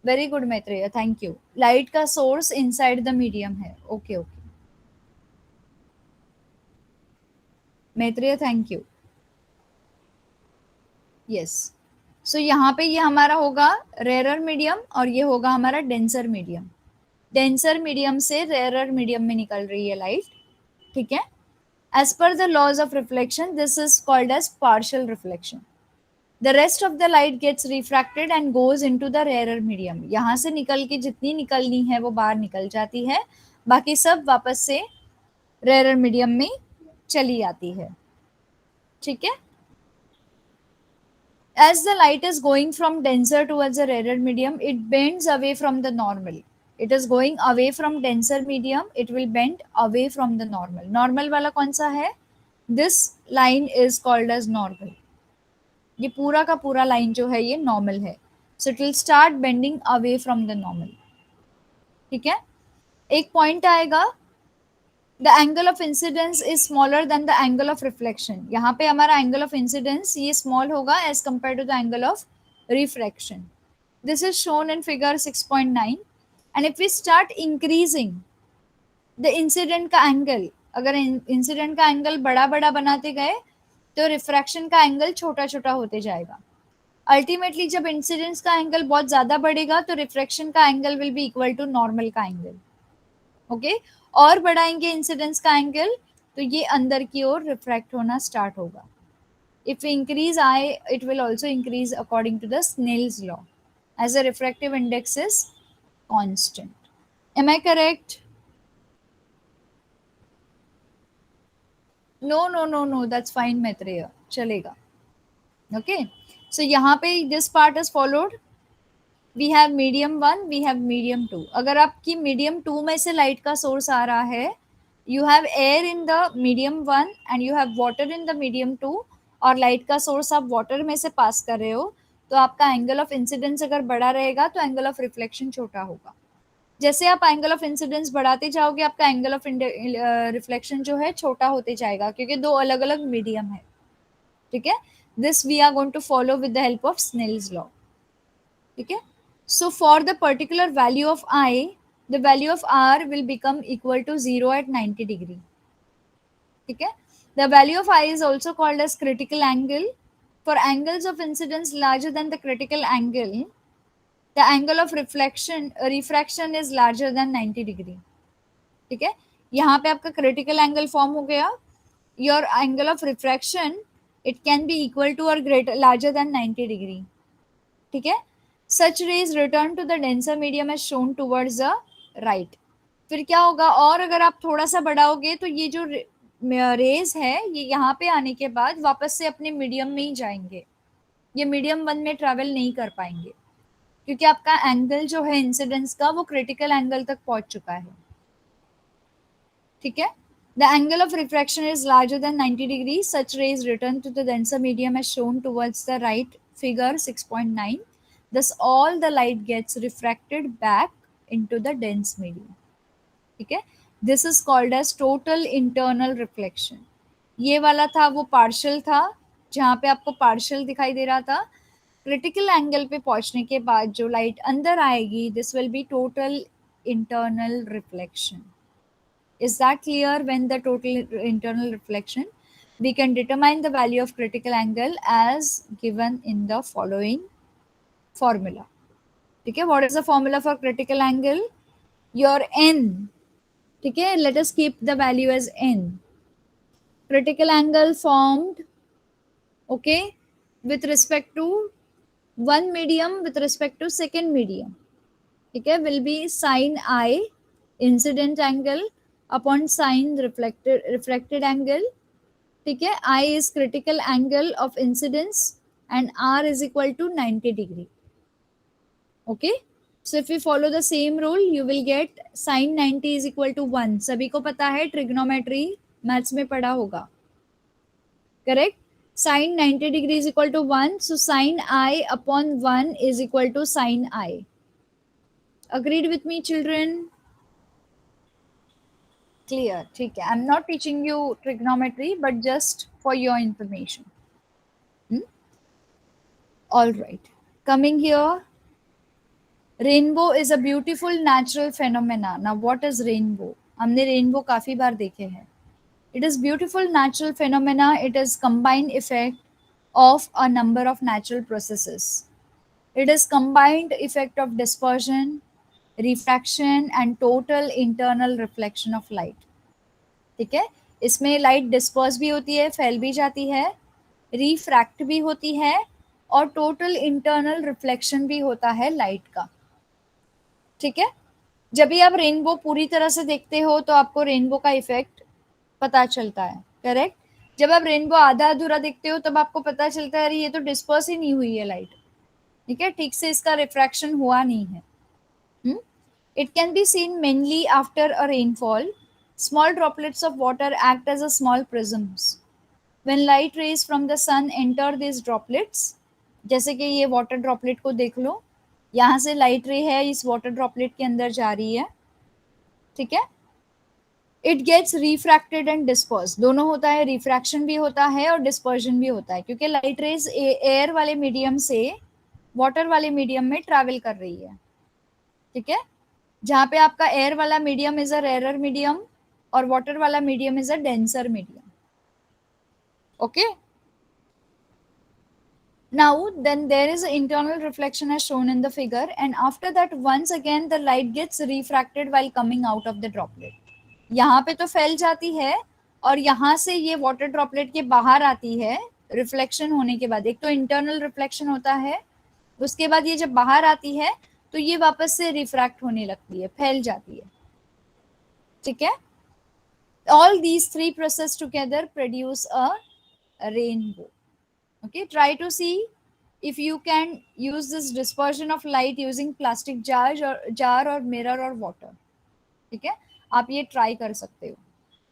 Very good Maitreya, thank you. Light का सोर्स इनसाइड द मीडियम है। Okay okay Maitreya, thank you. Yes, so यहाँ पे ये हमारा होगा रेयरर मीडियम और ये होगा हमारा डेंसर मीडियम। डेंसर मीडियम से रेयरर मीडियम में निकल रही है लाइट, ठीक है। As per the laws of reflection this is called as partial reflection. The rest of the light gets refracted and goes into the rarer medium. यहाँ से निकल के जितनी निकलनी है वो बाहर निकल जाती है, बाकी सब वापस से रेयरर मीडियम में चली आती है, ठीक है। As the light is going from denser towards the rarer medium, it bends away from the normal. It is going away from denser medium, it will bend away from the normal. Normal वाला कौन सा है? This line is called as normal. ये पूरा का पूरा line जो है ये नॉर्मल है. So it will start bending away from the normal. ठीक है. एक पॉइंट आएगा, the angle of incidence is smaller than the angle of reflection. यहाँ पे हमारा एंगल ऑफ इंसिडेंस ये स्मॉल होगा as compare to the angle of refraction. This is shown in figure 6.9. And if we start increasing the incident का angle, अगर incident का angle बड़ा बड़ा बनाते गए तो रिफ्रैक्शन का एंगल छोटा छोटा होते जाएगा. अल्टीमेटली जब इंसिडेंस का एंगल बहुत ज्यादा बढ़ेगा तो रिफ्रैक्शन का angle will be equal to normal का एंगल. ओके और बढ़ाएंगे इंसिडेंस का एंगल तो ये अंदर की ओर रिफ्रैक्ट होना स्टार्ट होगा. If we increase i it will also increase according to the Snell's law as a refractive index is constant. Am I correct? No no no no that's fine Maitreya, चलेगा. Okay so यहाँ पे this part is followed. We have medium 1, we have medium 2. अगर आपकी medium 2 में से light का source आ रहा है, you have air in the medium 1 and you have water in the medium 2 और लाइट का सोर्स आप वाटर में से पास कर रहे हो, तो आपका एंगल ऑफ इंसिडेंस अगर बड़ा रहेगा तो एंगल ऑफ रिफ्लेक्शन छोटा होगा. जैसे आप एंगल ऑफ इंसिडेंस बढ़ाते जाओगे आपका एंगल ऑफ रिफ्लेक्शन जो है छोटा होते जाएगा, क्योंकि दो अलग अलग मीडियम है. ठीक है, this we are going to follow with the help of Snell's law. ठीक है. So for the particular value of I, the value of R will become equal to 0 at 90 degree. ठीक है. The value of I is also called as critical angle. For angles of incidence larger than the critical angle, the angle of refraction is larger than 90 degree. ठीक है. यहाँ पे आपका critical angle form हो गया. Your angle of refraction, it can be equal to or larger than 90 degree. ठीक है. Such rays return to the denser medium as shown towards the right. फिर क्या होगा, और अगर आप थोड़ा सा बढ़ाओगे तो ये जो रेज है ये यहाँ पे आने के बाद वापस से अपने मीडियम में ही जाएंगे, ये मीडियम 1 में ट्रैवल नहीं कर पाएंगे, क्योंकि आपका एंगल जो है इंसिडेंस का वो क्रिटिकल एंगल तक पहुंच चुका है. ठीक है. The angle of refraction is larger than 90 degrees. Such rays return to the denser medium as shown towards the right, figure 6.9. Thus all the light gets refracted back into the dense medium. ठीक है. This is called as total internal reflection. ये वाला था वो partial था, जहाँ पे आपको partial दिखाई दे रहा था. क्रिटिकल एंगल पे पहुंचने के बाद जो लाइट अंदर आएगी, this will be total internal reflection. Is that clear? When the total internal reflection, we can determine the value of critical angle as given in the following formula. ठीक है. What is the formula for critical angle? Your n. ठीक है, let us keep the value as n. Critical angle formed, okay, with respect to one medium with respect to second medium. ठीक है, will be sin I incident angle upon sin reflected angle. ठीक है. I is critical angle of incidence and R is equal to 90 degree. Okay. So if we follow the same rule, you will get sin 90 is equal to 1. सभी को पता है, trigonometry maths में पढ़ा होगा. Correct. Sin 90 degree is equal to 1. So sin I upon 1 is equal to sin I. Agreed with me, children? Clear. ठीक है. I'm not teaching you trigonometry, but just for your information. All right. Coming here, rainbow is a beautiful natural phenomena. Now, what is rainbow? हमने rainbow काफी बार देखे हैं. It is beautiful natural phenomena. It is combined effect of a number of natural processes. It is combined effect of dispersion, refraction and total internal reflection of light. ठीक है, इसमें light disperse भी होती है, फैल भी जाती है, रिफ्रैक्ट भी होती है और टोटल इंटरनल रिफ्लेक्शन भी होता है लाइट का. ठीक है, जब भी आप रेनबो पूरी तरह से देखते हो तो आपको रेनबो का इफेक्ट पता चलता है, करेक्ट. जब आप रेनबो आधा अधूरा देखते हो तब आपको पता चलता है अरे ये तो डिस्पर्स ही नहीं हुई है लाइट. ठीक है, ठीक से इसका रिफ्रैक्शन हुआ नहीं है. It can be seen mainly after a rainfall. Small droplets of water act as a small prisms. When light rays from the sun enter these droplets, जैसे कि ये वाटर ड्रॉपलेट को देख लो, यहाँ से लाइट रे है इस वाटर ड्रॉपलेट के अंदर जा रही है. ठीक है, it gets refracted and disperse. दोनों होता है, रिफ्रैक्शन भी होता है और डिस्पर्जन भी होता है, क्योंकि लाइट रेज एयर वाले मीडियम से वाटर वाले मीडियम में ट्रैवल कर रही है. ठीक है, जहां पे आपका एयर वाला medium is a rare medium और वाटर वाला medium is a denser medium. Okay, now then there is an internal reflection as shown in the figure, and after that once again the light gets refracted while coming out of the droplet. यहाँ पे तो फैल जाती है और यहाँ से ये वाटर ड्रॉपलेट के बाहर आती है रिफ्लेक्शन होने के बाद. एक तो इंटरनल रिफ्लेक्शन होता है, उसके बाद ये जब बाहर आती है तो ये वापस से रिफ्रैक्ट होने लगती है, फैल जाती है. ठीक है, all these three processes together produce a rainbow. Okay, try to see if you can use this dispersion of light using plastic jar or mirror or water. ठीक है, आप ये ट्राई कर सकते हो.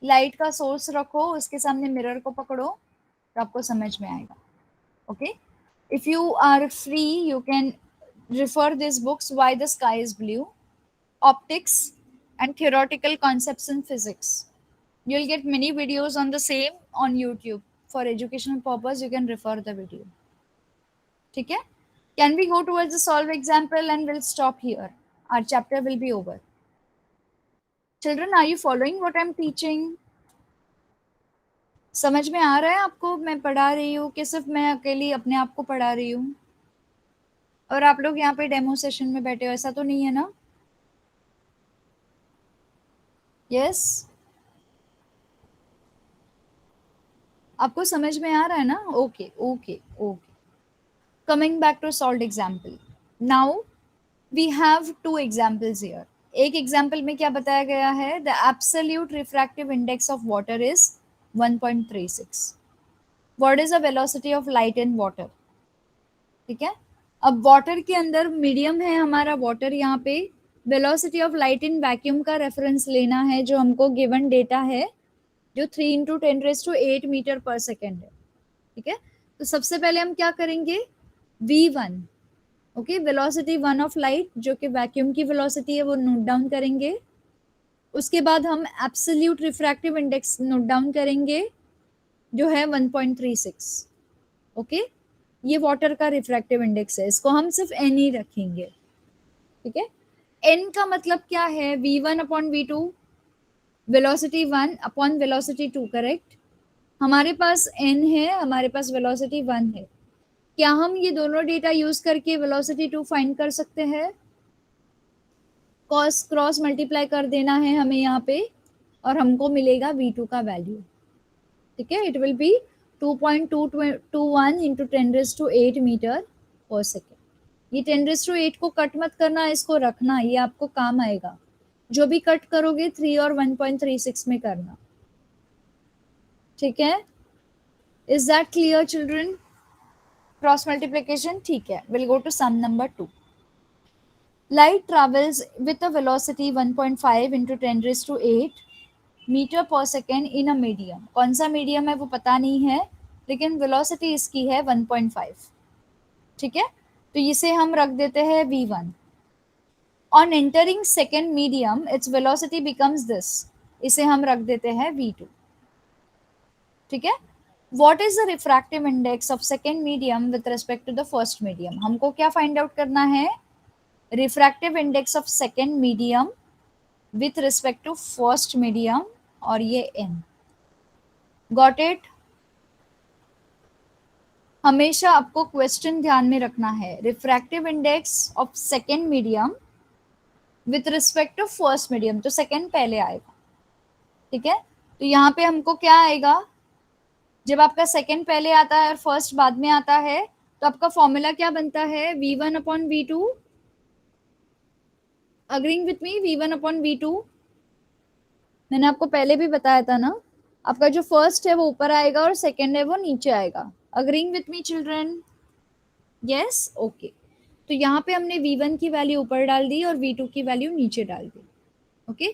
लाइट का सोर्स रखो, उसके सामने मिरर को पकड़ो तो आपको समझ में आएगा. Okay, if you are free you can refer these books, Why the Sky is Blue, Optics and Theoretical Concepts in Physics. You'll get many videos on the same on YouTube. For educational purpose you can refer the video. ठीक है, can we go towards the solve example and we'll stop here. Our chapter will be over. Children, are you following what I'm teaching? समझ में आ रहा है आपको मैं पढ़ा रही हूँ कि सिर्फ मैं अकेली अपने आप को पढ़ा रही हूँ और आप लोग यहाँ पे डेमो सेशन में बैठे हो? ऐसा तो नहीं है ना? यस, आपको समझ में आ रहा है ना? Okay okay okay. Coming back to solved example. Now we have two examples here. एक एग्जाम्पल में क्या बताया गया है? The absolute refractive index of water is 1.36. What is the velocity of light in water? ठीक है, अब वाटर के अंदर मीडियम है हमारा वाटर. यहाँ पे velocity of light in vacuum का रेफरेंस लेना है जो हमको गिवन डेटा है, जो 3 × 10⁸ मीटर पर सेकेंड है. ठीक है, तो सबसे पहले हम क्या करेंगे? v1, okay, velocity 1 of light जो कि वैक्यूम की वेलोसिटी है वो नोट डाउन करेंगे. उसके बाद हम absolute refractive index note down करेंगे जो है 1.36. ओके, ये वाटर का रिफ्रैक्टिव इंडेक्स है, इसको हम सिर्फ n ही रखेंगे. ठीक है, n का मतलब क्या है? v1 upon v2, velocity 1 upon velocity 2, correct. हमारे पास n है, हमारे पास वेलोसिटी 1 है. क्या हम ये दोनों डेटा यूज करके वेलोसिटी 2 फाइंड कर सकते हैं? क्रॉस मल्टीप्लाई कर देना है हमें यहाँ पे और हमको मिलेगा v2 का वैल्यू. ठीक है, it will be 2.221 × 10⁸ metre per second. ये 10⁸ को कट मत करना, इसको रखना, ये आपको काम आएगा. जो भी कट करोगे 3 और 1.36 में करना. ठीक है, is that clear children? Cross multiplication. ठीक है, will go to some number 2. Light travels with a velocity 1.5 × 10⁸ metre per second in a medium. कौन सा मीडियम है वो पता नहीं है, लेकिन वेलोसिटी इसकी है 1.5. ठीक है, तो इसे हम रख देते हैं v1. On entering second medium its velocity becomes this, इसे हम रख देते हैं v2. ठीक है, what is the refractive index of second medium with respect to the first medium? हमको क्या फाइंड आउट करना है? Refractive index of second medium with respect to first medium और ये n. Got it? हमेशा आपको क्वेश्चन ध्यान में रखना है, refractive index of second medium with respect to first medium, तो सेकेंड पहले आएगा, ठीक है। तो यहाँ पे हमको क्या आएगा, जब आपका सेकेंड पहले आता है और फर्स्ट बाद में आता है, तो आपका फॉर्मूला क्या बनता है, v1 upon v2, agreeing with me, v1 upon v2, मैंने आपको पहले भी बताया था ना, आपका जो फर्स्ट है वो ऊपर आएगा और सेकेंड है वो नीचे आएगा। Agreeing with me children, yes, okay. तो यहाँ पे हमने v1 की वैल्यू ऊपर डाल दी और v2 की वैल्यू नीचे डाल दी, ओके।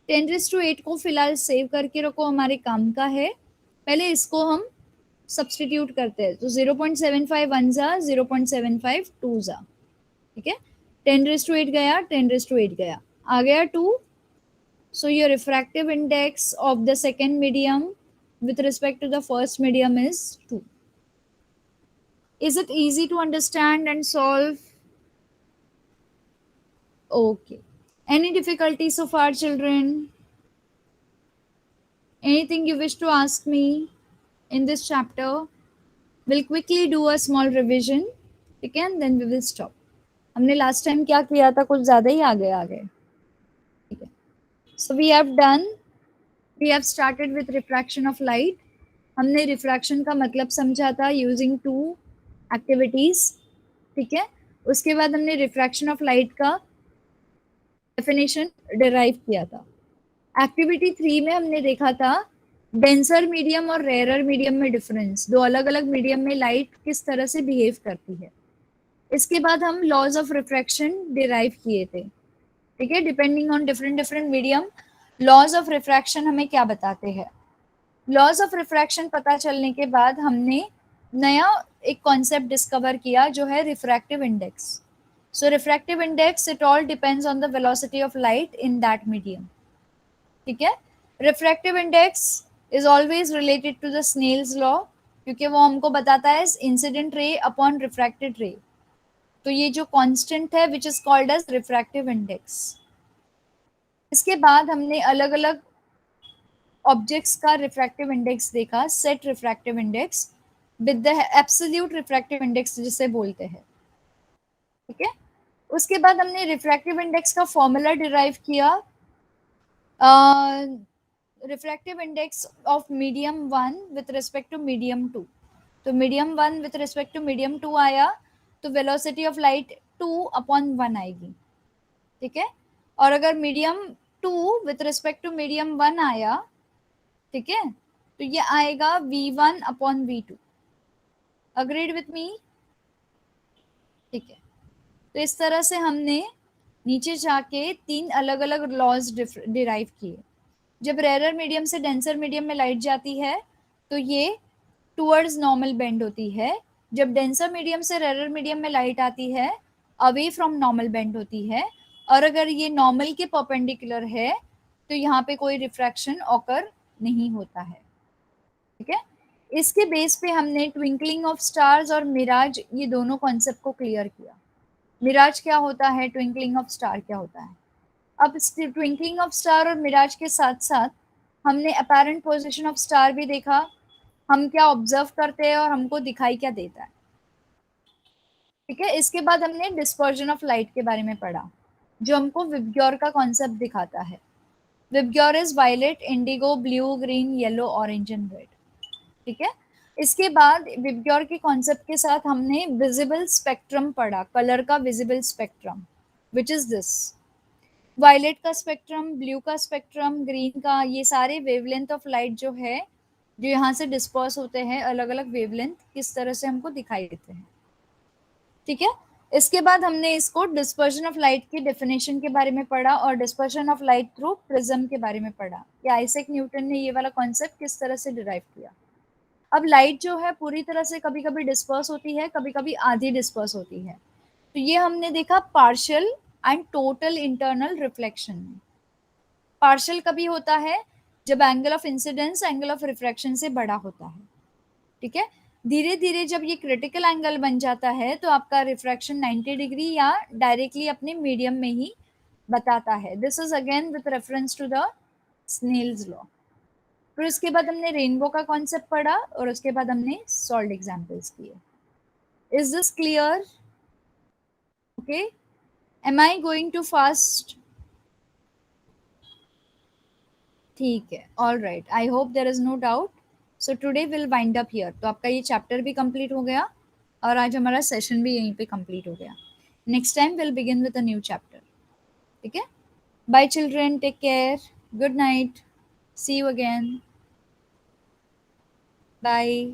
10⁸ को फिलहाल सेव करके रखो, हमारे काम का है। पहले इसको हम सब्सटीट्यूट करते हैं, तो 0.75 वन जा, 0.75 टू जा, ठीक है। 10⁸ गया, 10⁸ गया, आ गया 2। So your refractive index of the second medium with respect to the first medium is 2. Is it easy to understand and solve? Okay. Any difficulty so far, children? Anything you wish to ask me in this chapter? We'll quickly do a small revision, ठीक है, and then we will stop. हमने last time क्या किया था, कुछ ज़्यादा ही आगे, ठीक है। So we have done, we have started with refraction of light. हमने रिफ्रैक्शन का मतलब समझा था यूजिंग टू एक्टिविटीज, ठीक है। उसके बाद हमने रिफ्रैक्शन ऑफ लाइट का डेफिनेशन डिराइव किया था। एक्टिविटी 3 में हमने देखा था डेंसर मीडियम और रेयरर मीडियम में डिफरेंस, दो अलग अलग मीडियम में लाइट किस तरह से बिहेव करती है। इसके बाद हम लॉज ऑफ रिफ्रैक्शन डिराइव किए थे, ठीक है, depending on different different medium laws of refraction हमें क्या बताते हैं। लॉज ऑफ रिफ्रैक्शन पता चलने के बाद हमने नया एक कॉन्सेप्ट डिस्कवर किया जो है refractive index. So refractive index, it all depends on the velocity of light in that medium, ठीक है। Refractive index is always related to the Snell's law, क्योंकि वो हमको बताता है इंसिडेंट रे अपॉन रिफ्रैक्टेड रे। तो ये जो कांस्टेंट है which is called as refractive index. इसके बाद हमने अलग अलग ऑब्जेक्ट्स का रिफ्रैक्टिव इंडेक्स देखा, set refractive index with the absolute refractive index जिसे बोलते हैं, ठीक है। उसके बाद हमने रिफ्रैक्टिव इंडेक्स का फॉर्मूला डिराइव किया, refractive index of medium 1 with respect to medium 2। तो medium 1 with respect to medium 2 आया, तो वेलोसिटी ऑफ लाइट 2/1 आएगी, ठीक है। और अगर medium 2 with respect to medium 1 आया, ठीक है, तो ये आएगा v1/v2। अग्रीड विथ मी, ठीक है। तो इस तरह से हमने नीचे जाके 3 अलग अलग लॉज डिराइव किए। जब रेयरर मीडियम से डेंसर मीडियम में लाइट जाती है तो ये टुवर्ड्स नॉर्मल बेंड होती है, जब डेंसर मीडियम से रेयरर मीडियम में लाइट आती है अवे फ्रॉम नॉर्मल बेंड होती है, और अगर ये नॉर्मल के परपेंडिकुलर है तो यहाँ पे कोई रिफ्रैक्शन ऑकर नहीं होता है, ठीक है। इसके बेस पे हमने ट्विंकलिंग ऑफ स्टार्स और मिराज, ये दोनों कॉन्सेप्ट को क्लियर किया। मिराज क्या होता है, ट्विंकलिंग ऑफ स्टार क्या होता है। अब ट्विंकलिंग ऑफ स्टार और मिराज के साथ साथ हमने अपैरेंट पोजीशन ऑफ स्टार भी देखा, हम क्या ऑब्जर्व करते हैं और हमको दिखाई क्या देता है, ठीक है। इसके बाद हमने डिस्पर्जन ऑफ लाइट के बारे में पढ़ा, जो हमको विबग्योर का कॉन्सेप्ट दिखाता है। VIBGYOR is violet, indigo, blue, green, yellow, orange and red, ठीक है। इसके बाद विबग्योर के कॉन्सेप्ट के साथ हमने विजिबल स्पेक्ट्रम पढ़ा, कलर का visible spectrum, which is this violet का स्पेक्ट्रम, ब्लू का स्पेक्ट्रम, ग्रीन का, ये सारे वेवलेंथ ऑफ लाइट जो है, जो यहाँ से डिस्पर्स होते हैं, अलग अलग वेवलेंथ किस तरह से हमको दिखाई देते हैं, ठीक है। इसके बाद हमने इसको डिस्पर्जन ऑफ लाइट की डेफिनेशन के बारे में पढ़ा और dispersion of light through prism के बारे में पढ़ा कि आइजैक न्यूटन ने ये वाला कॉन्सेप्ट किस तरह से डिराइव किया। अब लाइट जो है पूरी तरह से कभी कभी डिस्पर्स होती है, कभी कभी आधी डिस्पर्स होती है, तो ये हमने देखा partial and total internal reflection में। पार्शियल कभी होता है जब angle of incidence angle of refraction से बड़ा होता है, ठीक है। धीरे धीरे जब ये क्रिटिकल एंगल बन जाता है तो आपका रिफ्रैक्शन 90 डिग्री या डायरेक्टली अपने मीडियम में ही बताता है। This is again with reference to the Snell's law. फिर उसके बाद हमने रेनबो का कॉन्सेप्ट पढ़ा और उसके बाद हमने सॉल्व एग्जाम्पल्स किए। Is this clear? Okay. Am I going too fast? ठीक है. All right. I hope there is no doubt. So today we'll wind up here. तो आपका ये चैप्टर भी कंप्लीट हो गया और आज हमारा सेशन भी यहीं पे कंप्लीट हो गया. Next time will begin with a new chapter. ठीक है. Bye children, take care, good night, see you again, bye.